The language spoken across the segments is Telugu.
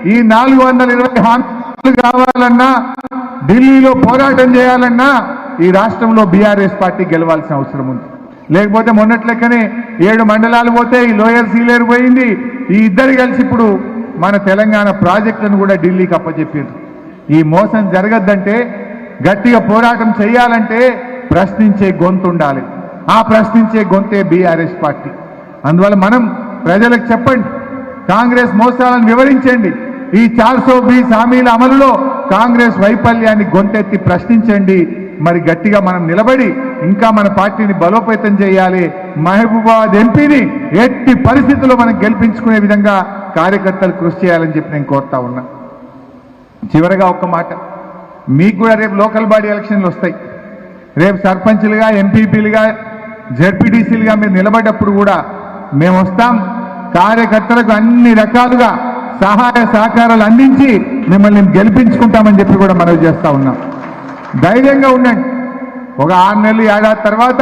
ఈ 420 హామీలు కావాలన్నా ఢిల్లీలో పోరాటం చేయాలన్నా ఈ రాష్ట్రంలో బీఆర్ఎస్ పార్టీ గెలవాల్సిన అవసరం ఉంది. లేకపోతే మొన్నటి లెక్కనే 7 మండలాలు పోతే ఈ లోయర్ సీలేరు పోయింది. ఈ ఇద్దరు కలిసి ఇప్పుడు మన తెలంగాణ ప్రాజెక్టులను కూడా ఢిల్లీకి అప్పచెప్పారు. ఈ మోసం జరగద్దంటే గట్టిగా పోరాటం చేయాలంటే ప్రశ్నించే గొంతు ఉండాలి. ఆ ప్రశ్నించే గొంతే బీఆర్ఎస్ పార్టీ. అందువల్ల మనం ప్రజలకు చెప్పండి, కాంగ్రెస్ మోసాలను వివరించండి. ఈ 420 హామీల అమలులో కాంగ్రెస్ వైఫల్యాన్ని గొంతెత్తి ప్రశ్నించండి. మరి గట్టిగా మనం నిలబడి ఇంకా మన పార్టీని బలోపేతం చేయాలి. మహబూబాబాద్ ఎంపీని ఎట్టి పరిస్థితుల్లో మనం గెలిపించుకునే విధంగా కార్యకర్తలు కృషి చేయాలని చెప్పి నేను కోరుతా ఉన్నా. చివరగా ఒక్క మాట, మీకు కూడా రేపు లోకల్ బాడీ ఎలక్షన్లు వస్తాయి. రేపు సర్పంచ్లుగా, ఎంపీపీలుగా, జెడ్పీటీసీలుగా మీరు నిలబడ్డప్పుడు కూడా మేము వస్తాం. కార్యకర్తలకు అన్ని రకాలుగా సహాయ సహకారాలు అందించి మిమ్మల్ని గెలిపించుకుంటామని చెప్పి కూడా మనవి చేస్తా ఉన్నాం. ధైర్యంగా ఉండండి. ఒక 6 నెలలు ఏడాది తర్వాత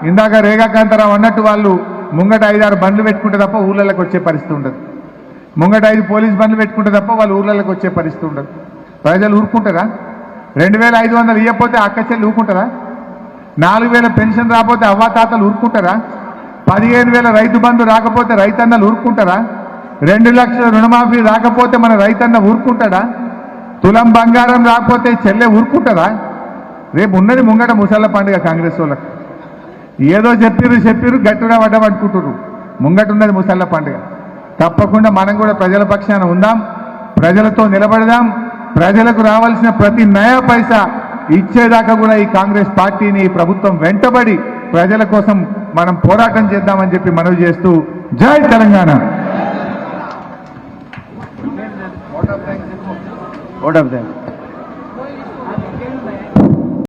ఇందాక రేఖాకాంతరావు అన్నట్టు వాళ్ళు ముంగట 5-6 బండ్లు పెట్టుకుంటే తప్ప ఊళ్ళలోకి వచ్చే పరిస్థితి ఉండదు. ముంగట 5 పోలీస్ బండ్లు పెట్టుకుంటే తప్ప వాళ్ళు ఊళ్ళలోకి వచ్చే పరిస్థితి ఉండదు. ప్రజలు ఊరుకుంటారా? 2500 ఇవ్వకపోతే అక్క చెల్లి ఊరుకుంటారా? 4000 పెన్షన్ రాకపోతే అవ్వాతాతలు ఊరుకుంటారా? 15,000 రైతు బంధు రాకపోతే రైతన్నలు ఊరుకుంటారా? 2 లక్షల రుణమాఫీ రాకపోతే మన రైతన్న ఊరుకుంటాడా? తులం బంగారం రాకపోతే చెల్లె ఊరుకుంటారా? రేపు ఉన్నది ముంగట ముసళ్ళ పండుగ. కాంగ్రెస్ వాళ్ళకు ఏదో చెప్పిర్రు గట్టిగా పడ్డమనుకుంటున్నారు. ముంగట ఉన్నది ముసళ్ళ పండుగ. తప్పకుండా మనం కూడా ప్రజల పక్షాన ఉందాం, ప్రజలతో నిలబడదాం. ప్రజలకు రావాల్సిన ప్రతి నయా పైసా ఇచ్చేదాకా కూడా ఈ కాంగ్రెస్ పార్టీని, ఈ ప్రభుత్వం వెంటబడి ప్రజల కోసం మనం పోరాటం చేద్దామని చెప్పి మనవి చేస్తూ జై తెలంగాణ.